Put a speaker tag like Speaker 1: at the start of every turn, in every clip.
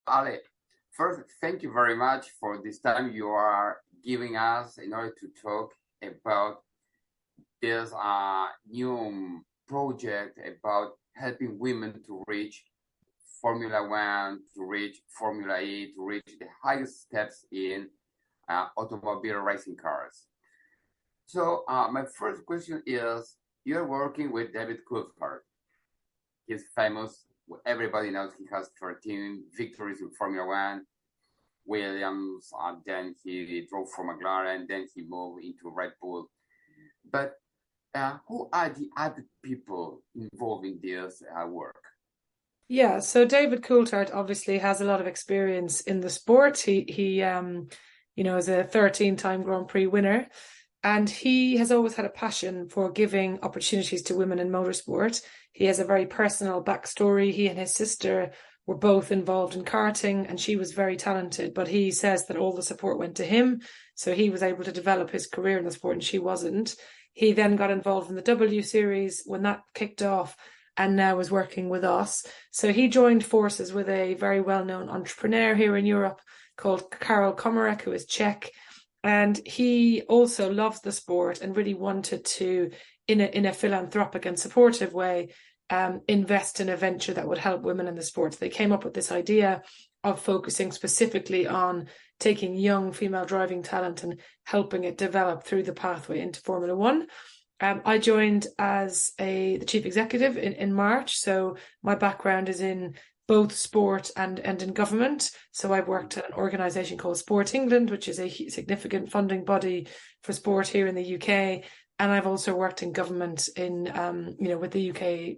Speaker 1: Ali, first, thank you very much for this time you are giving us in order to talk about this new project about helping women to reach Formula One, to reach Formula E, to reach the highest steps in automobile racing cars. So my first question is, you're working with David Coulthard. He's famous. Everybody knows he has 13 victories in Formula One. Williams, then he drove for McLaren, then he moved into Red Bull. But who are the other people involved in this work?
Speaker 2: Yeah, so David Coulthard obviously has a lot of experience in the sport. He is a 13-time Grand Prix winner, and he has always had a passion for giving opportunities to women in motorsport. He has a very personal backstory. He and his sister were both involved in karting, and she was very talented, but he says that all the support went to him, so he was able to develop his career in the sport and she wasn't. He then got involved in the W Series when that kicked off, and now is working with us. So he joined forces with a very well-known entrepreneur here in Europe called Karel Komarek, who is Czech. And he also loves the sport and really wanted to, in a philanthropic and supportive way, invest in a venture that would help women in the sport. They came up with this idea of focusing specifically on taking young female driving talent and helping it develop through the pathway into Formula One. I joined as the chief executive in March. So my background is in both sport and in government. So I've worked at an organisation called Sport England, which is a significant funding body for sport here in the UK. And I've also worked in government with the UK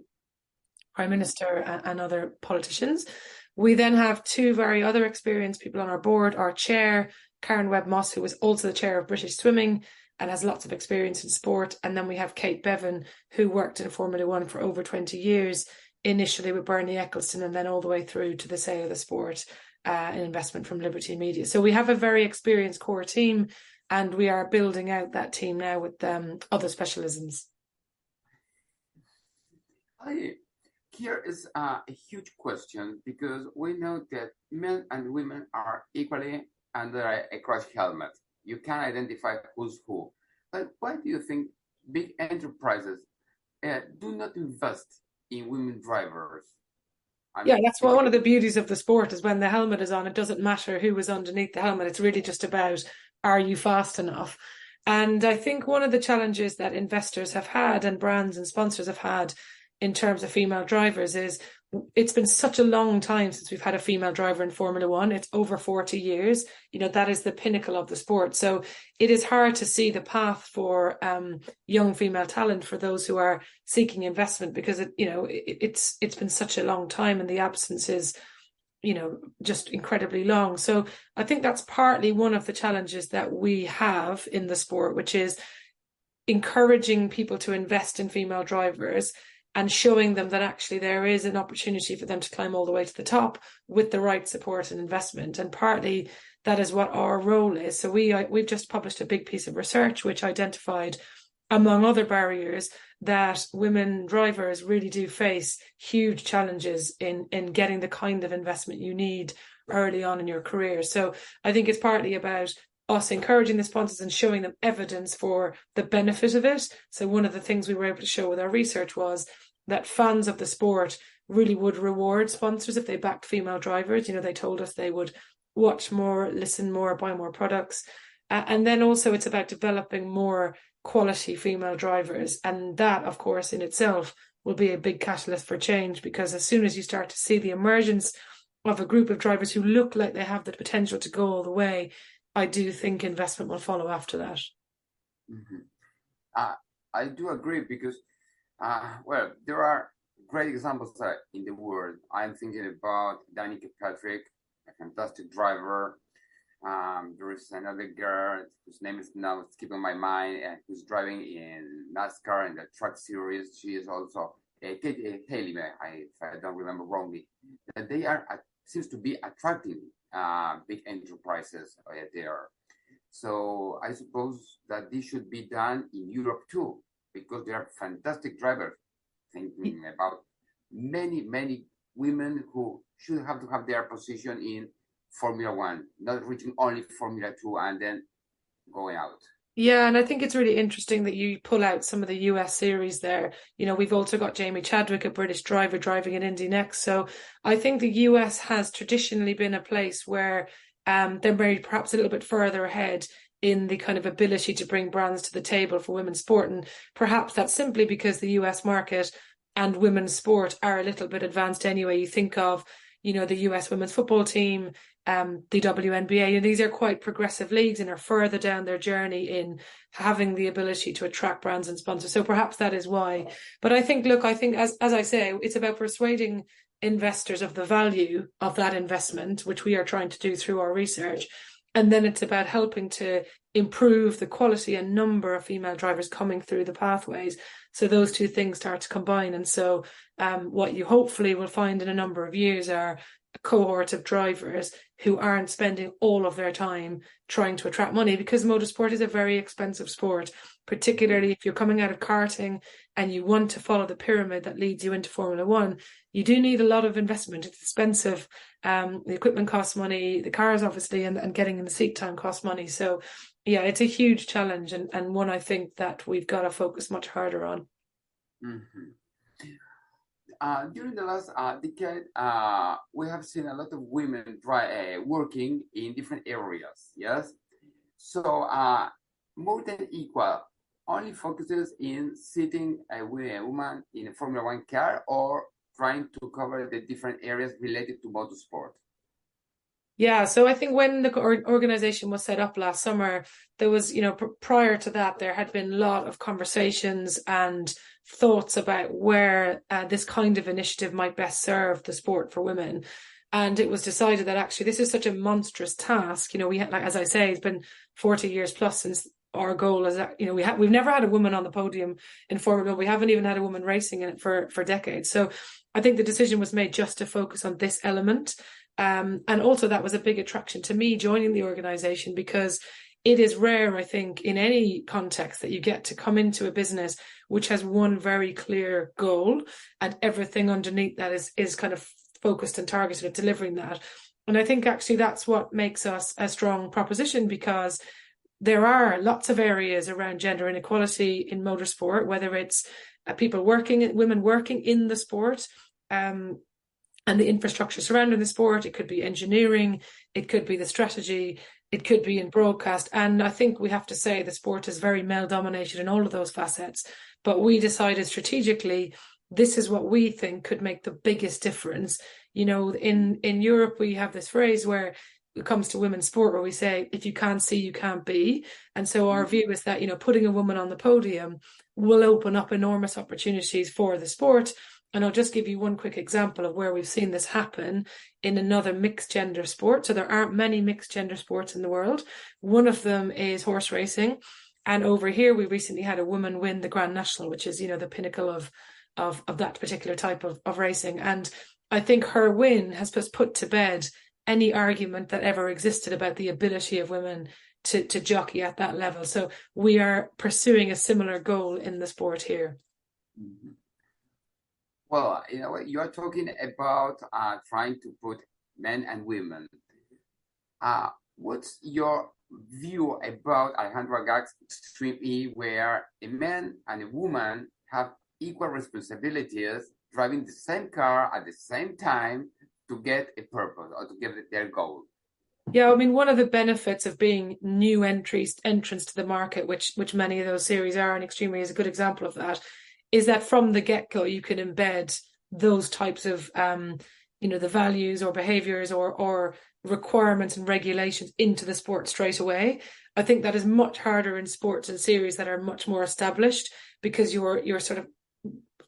Speaker 2: Prime Minister and other politicians. We then have two very other experienced people on our board. Our chair, Karen Webb-Moss, who was also the chair of British Swimming and has lots of experience in sport. And then we have Kate Bevan, who worked in Formula One for over 20 years, initially with Bernie Ecclestone and then all the way through to the sale of the sport, an investment from Liberty Media. So we have a very experienced core team, and we are building out that team now with other specialisms.
Speaker 1: Here is a huge question, because we know that men and women are equally under a crash helmet. You can identify who's who. But why do you think big enterprises do not invest in women drivers?
Speaker 2: That's one of the beauties of the sport, is when the helmet is on, it doesn't matter who is underneath the helmet. It's really just about, are you fast enough? And I think one of the challenges that investors have had and brands and sponsors have had in terms of female drivers is it's been such a long time since we've had a female driver in Formula One. It's over 40 years. That is the pinnacle of the sport. So it is hard to see the path for young female talent for those who are seeking investment, because it's been such a long time and the absence is just incredibly long. So I think that's partly one of the challenges that we have in the sport, which is encouraging people to invest in female drivers and showing them that actually there is an opportunity for them to climb all the way to the top with the right support and investment. And partly that is what our role is. So we've just published a big piece of research which identified, among other barriers, that women drivers really do face huge challenges in getting the kind of investment you need early on in your career. So I think it's partly about us encouraging the sponsors and showing them evidence for the benefit of it. So one of the things we were able to show with our research was that fans of the sport really would reward sponsors if they backed female drivers. They told us they would watch more, listen more, buy more products. And then also it's about developing more quality female drivers. And that, of course, in itself will be a big catalyst for change, because as soon as you start to see the emergence of a group of drivers who look like they have the potential to go all the way, I do think investment will follow after that.
Speaker 1: Mm-hmm. I do agree, because there are great examples in the world. I'm thinking about Danica Patrick, a fantastic driver. There is another girl whose name is now skipping my mind, and who's driving in NASCAR in the truck series. She is also Katie Haley, if I don't remember wrongly. They seems to be attracting big enterprises there. So I suppose that this should be done in Europe too, because they are fantastic drivers. Thinking about many women who should have to have their position in Formula One, not reaching only Formula Two and then going out.
Speaker 2: Yeah, and I think it's really interesting that you pull out some of the US series there. You know, we've also got Jamie Chadwick, a British driver, driving in Indy next. So I think the US has traditionally been a place where they're maybe perhaps a little bit further ahead in the kind of ability to bring brands to the table for women's sport. And perhaps that's simply because the US market and women's sport are a little bit advanced anyway. You think of, you know, the US women's football team, the WNBA, and these are quite progressive leagues and are further down their journey in having the ability to attract brands and sponsors. So perhaps that is why. But I think, look, I think as I say, it's about persuading investors of the value of that investment, which we are trying to do through our research. And then it's about helping to improve the quality and number of female drivers coming through the pathways. So those two things start to combine. And so what you hopefully will find in a number of years are a cohort of drivers who aren't spending all of their time trying to attract money, because motorsport is a very expensive sport, particularly if you're coming out of karting and you want to follow the pyramid that leads you into Formula One. You do need a lot of investment. It's expensive. The equipment costs money, the cars obviously, and getting in the seat time costs money. So yeah, it's a huge challenge, and one I think that we've got to focus much harder on.
Speaker 1: Mm-hmm. During the last decade, we have seen a lot of women working in different areas. Yes, so more than equal only focuses in sitting a woman in a Formula One car, or trying to cover the different areas related to motorsport.
Speaker 2: Yeah, so I think when the organization was set up last summer, there was, you know, prior to that, there had been a lot of conversations and thoughts about where this kind of initiative might best serve the sport for women. And it was decided that actually this is such a monstrous task. You know, we had, like, as I say, it's been 40 years plus since our goal is that, you know, we've never had a woman on the podium in Formula One. We haven't even had a woman racing in it for decades. So I think the decision was made just to focus on this element. And also that was a big attraction to me joining the organization, because it is rare, I think, in any context that you get to come into a business which has one very clear goal and everything underneath that is kind of focused and targeted at delivering that. And I think actually that's what makes us a strong proposition, because there are lots of areas around gender inequality in motorsport, whether it's women working in the sport, and the infrastructure surrounding the sport. It could be engineering, it could be the strategy, it could be in broadcast. And I think we have to say the sport is very male dominated in all of those facets. But we decided strategically, this is what we think could make the biggest difference. You know, in Europe, we have this phrase where it comes to women's sport where we say, if you can't see, you can't be. And so our view is that, you know, putting a woman on the podium will open up enormous opportunities for the sport. And I'll just give you one quick example of where we've seen this happen in another mixed gender sport. So there aren't many mixed gender sports in the world. One of them is horse racing. And over here, we recently had a woman win the Grand National, which is, you know, the pinnacle of that particular type of racing. And I think her win has just put to bed any argument that ever existed about the ability of women to jockey at that level. So we are pursuing a similar goal in the sport here.
Speaker 1: Mm-hmm. Well, you know, you are talking about trying to put men and women. What's your view about Alejandro Agag's Extreme E, where a man and a woman have equal responsibilities driving the same car at the same time to get a purpose or to get their goal?
Speaker 2: Yeah, I mean, one of the benefits of being new entrants to the market, which many of those series are, and Extreme E is a good example of that, is that from the get-go, you can embed those types of, you know, the values or behaviors or requirements and regulations into the sport straight away. I think that is much harder in sports and series that are much more established, because you're sort of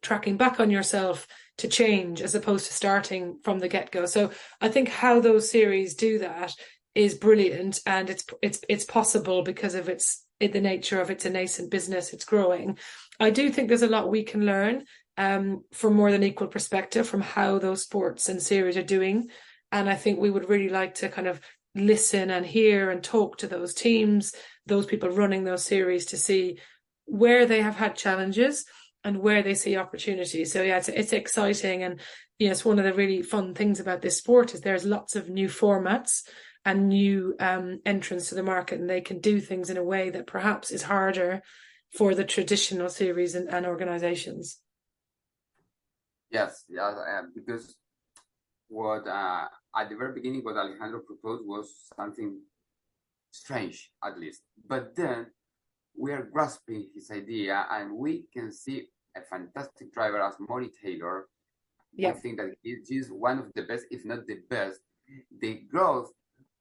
Speaker 2: tracking back on yourself to change as opposed to starting from the get-go. So I think how those series do that is brilliant, and it's possible because of the nature of it's a nascent business, it's growing. I do think there's a lot we can learn from more than equal perspective from how those sports and series are doing. And I think we would really like to kind of listen and hear and talk to those teams, those people running those series, to see where they have had challenges and where they see opportunities. So yeah, it's exciting. And it's one of the really fun things about this sport is there's lots of new formats and new entrants to the market, and they can do things in a way that perhaps is harder for the traditional series and organizations.
Speaker 1: Yes, yes, because what at the very beginning what Alejandro proposed was something strange, at least. But then we are grasping his idea, and we can see a fantastic driver as Molly Taylor.
Speaker 2: Yeah.
Speaker 1: We think that she's one of the best, if not the best. The growth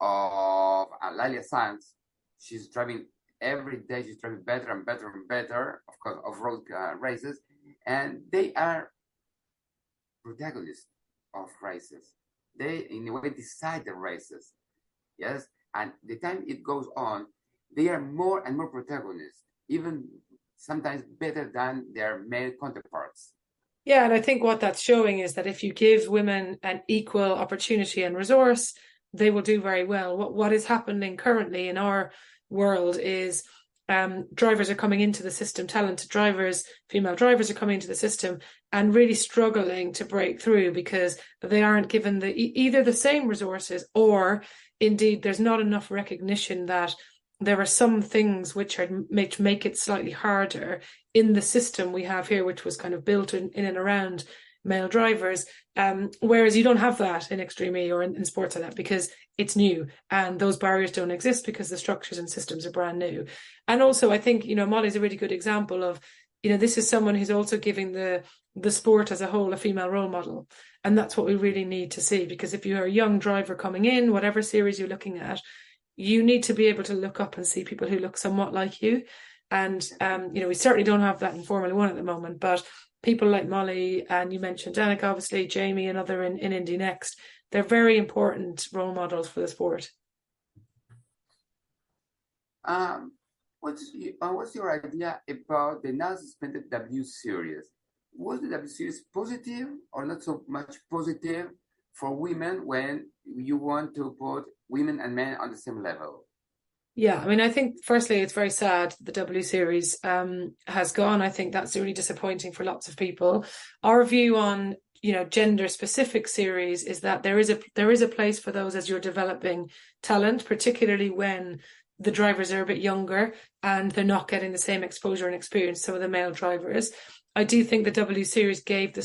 Speaker 1: of Lalia Sanz, she's driving every day, she's driving better and better and better, of course, off-road races, and they are protagonists of races. They, in a way, decide the races. Yes, and the time it goes on, they are more and more protagonists, even sometimes better than their male counterparts.
Speaker 2: Yeah, and I think what that's showing is that if you give women an equal opportunity and resource, they will do very well. What is happening currently in our world is drivers are coming into the system, talented drivers, female drivers are coming into the system and really struggling to break through because they aren't given either the same resources, or indeed there's not enough recognition that there are some things which make it slightly harder in the system we have here, which was kind of built in and around male drivers, whereas you don't have that in Extreme E or in sports like that because it's new and those barriers don't exist because the structures and systems are brand new. And also I think, Molly's a really good example of, this is someone who's also giving the sport as a whole a female role model. And that's what we really need to see, because if you're a young driver coming in, whatever series you're looking at, you need to be able to look up and see people who look somewhat like you. And, we certainly don't have that in Formula One at the moment, but people like Molly, and you mentioned Danica, obviously, Jamie, and other in Indy Next, they're very important role models for the sport.
Speaker 1: What's your idea about the now suspended W Series? Was the W Series positive or not so much positive for women when you want to put women and men on the same level?
Speaker 2: Yeah, I mean, I think firstly, it's very sad the W Series has gone. I think that's really disappointing for lots of people. Our view on, gender specific series is that there is a place for those as you're developing talent, particularly when the drivers are a bit younger and they're not getting the same exposure and experience some of the male drivers. I do think the W Series gave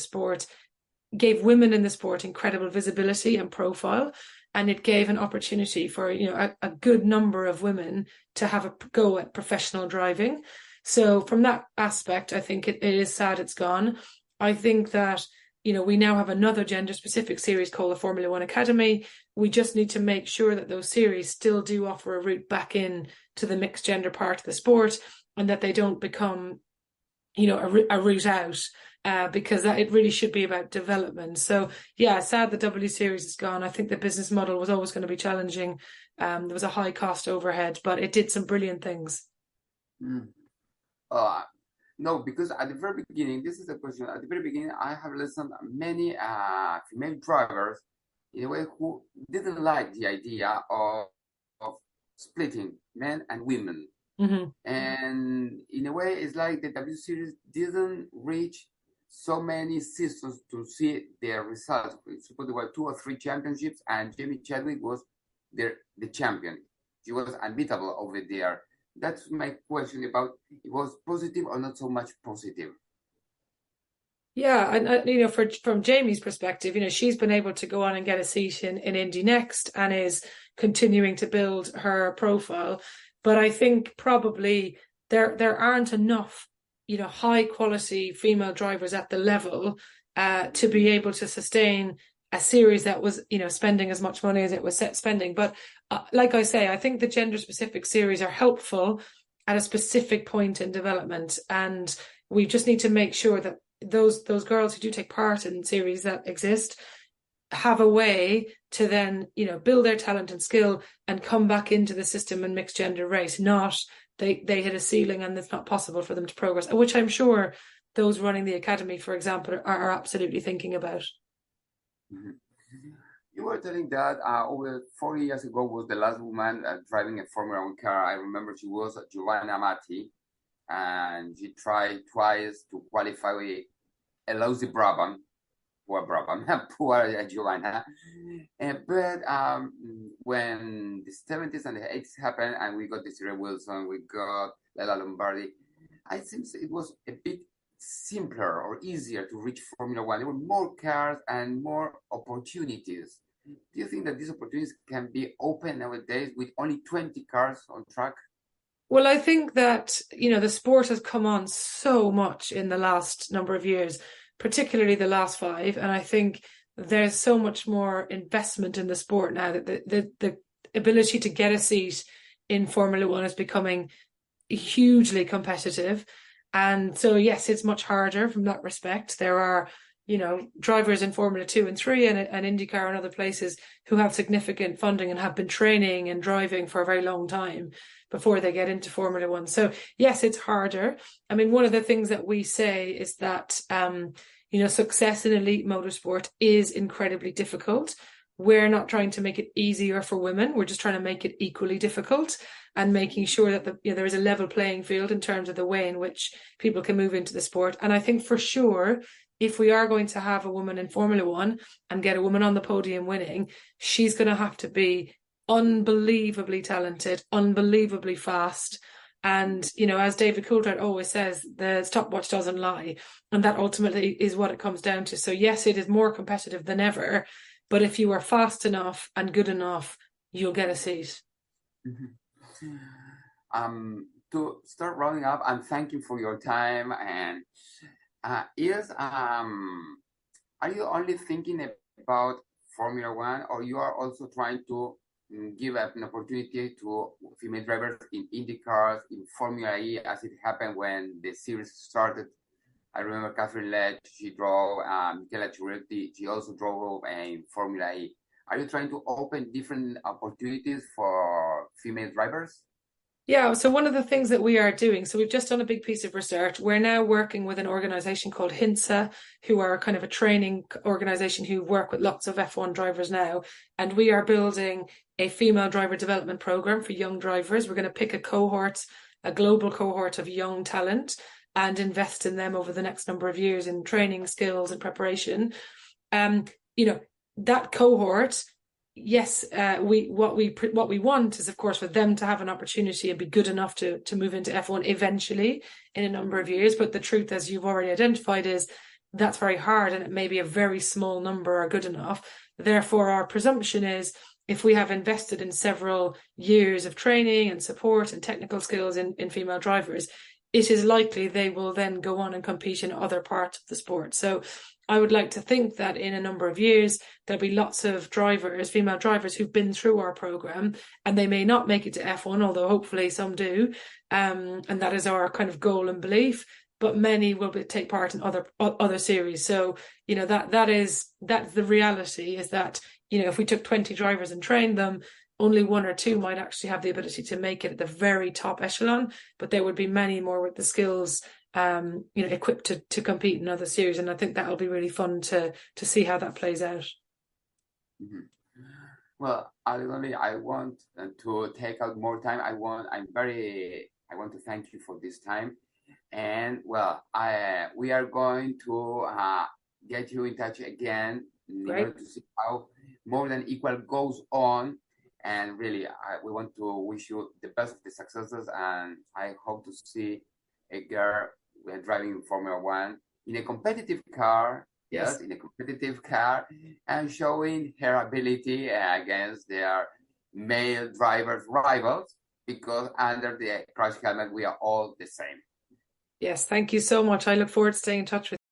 Speaker 2: women in the sport incredible visibility and profile, and it gave an opportunity for a good number of women to have a go at professional driving. So from that aspect, I think it is sad it's gone. I think that we now have another gender specific series called the Formula One Academy. We just need to make sure that those series still do offer a route back in to the mixed gender part of the sport, and that they don't become a route out, because that it really should be about development. So yeah, sad the W Series is gone. I think the business model was always going to be challenging. There was a high cost overhead, but it did some brilliant things.
Speaker 1: No, because at the very beginning, this is a question. At the very beginning, I have listened to many female drivers in a way who didn't like the idea of splitting men and women.
Speaker 2: Mm-hmm.
Speaker 1: And in a way, it's like the W Series didn't reach so many seasons to see their results. Suppose there were 2 or 3 championships, and Jamie Chadwick was the champion. She was unbeatable over there. That's my question about it was positive or not so much positive.
Speaker 2: Yeah, and from Jamie's perspective, she's been able to go on and get a seat in Indy Next and is continuing to build her profile. But I think probably there aren't enough, high quality female drivers at the level to be able to sustain a series that was, spending as much money as it was spending. But like I say, I think the gender specific series are helpful at a specific point in development, and we just need to make sure that those girls who do take part in series that exist have a way to then, build their talent and skill and come back into the system and mixed gender race, not they hit a ceiling and it's not possible for them to progress, which I'm sure those running the academy, for example, are absolutely thinking about.
Speaker 1: Mm-hmm. You were telling that over 40 years ago was the last woman driving a Formula One car. I remember she was Giovanna Amati, and she tried twice to qualify a Lousy Brabham. poor problem, poor Giovanna. But when the 70s and the 80s happened, and we got this Cyril Wilson, we got Lella Lombardi, I think it was a bit simpler or easier to reach Formula One. There were more cars and more opportunities. Do you think that these opportunities can be open nowadays with only 20 cars on track?
Speaker 2: Well, I think that, the sport has come on so much in the last number of years, particularly the last 5. And I think there's so much more investment in the sport now that the ability to get a seat in Formula One is becoming hugely competitive. And so, yes, it's much harder from that respect. There are, drivers in Formula 2 and 3 and IndyCar and other places who have significant funding and have been training and driving for a very long time before they get into Formula One. So, yes, it's harder. I mean, one of the things that we say is that, success in elite motorsport is incredibly difficult. We're not trying to make it easier for women. We're just trying to make it equally difficult and making sure that there is a level playing field in terms of the way in which people can move into the sport. And I think for sure, if we are going to have a woman in Formula One and get a woman on the podium winning, she's going to have to be unbelievably talented, unbelievably fast. And, as David Coulthard always says, the stopwatch doesn't lie. And that ultimately is what it comes down to. So yes, it is more competitive than ever. But if you are fast enough and good enough, you'll get a seat.
Speaker 1: To start rounding up, and thank you for your time. And are you only thinking about Formula One, or you are also trying to give up an opportunity to female drivers in IndyCars, in Formula E, as it happened when the series started? I remember Catherine Led, she drove, Michela Ciuretti, she also drove in Formula E. Are you trying to open different opportunities for female drivers?
Speaker 2: Yeah, so one of the things that we are doing, so we've just done a big piece of research. We're now working with an organization called HINSA, who are kind of a training organization who work with lots of F1 drivers now. And we are building a female driver development program for young drivers. We're going to pick a global cohort of young talent and invest in them over the next number of years in training, skills and preparation. That cohort, yes, what we want is, of course, for them to have an opportunity and be good enough to move into F1 eventually in a number of years. But the truth, as you've already identified, is that's very hard, and it may be a very small number are good enough. Therefore, our presumption is if we have invested in several years of training and support and technical skills in female drivers, it is likely they will then go on and compete in other parts of the sport. So I would like to think that in a number of years, there'll be lots of drivers, female drivers, who've been through our program, and they may not make it to F1, although hopefully some do. And that is our kind of goal and belief, but many will take part in other series. So, that's the reality, is that, if we took 20 drivers and trained them, only 1 or 2 might actually have the ability to make it at the very top echelon, but there would be many more with the skills, equipped to compete in other series. And I think that'll be really fun to see how that plays out.
Speaker 1: Mm-hmm. Well, Ali Donnelly, I want to take out more time. I want to thank you for this time. And well, we are going to get you in touch again in order to see how More Than Equal goes on. And really, we want to wish you the best of the successes, and I hope to see a girl driving in Formula One in a competitive car, yes, in a competitive car, and showing her ability against their male drivers rivals, because under the crash helmet, we are all the same.
Speaker 2: Yes, thank you so much. I look forward to staying in touch with you.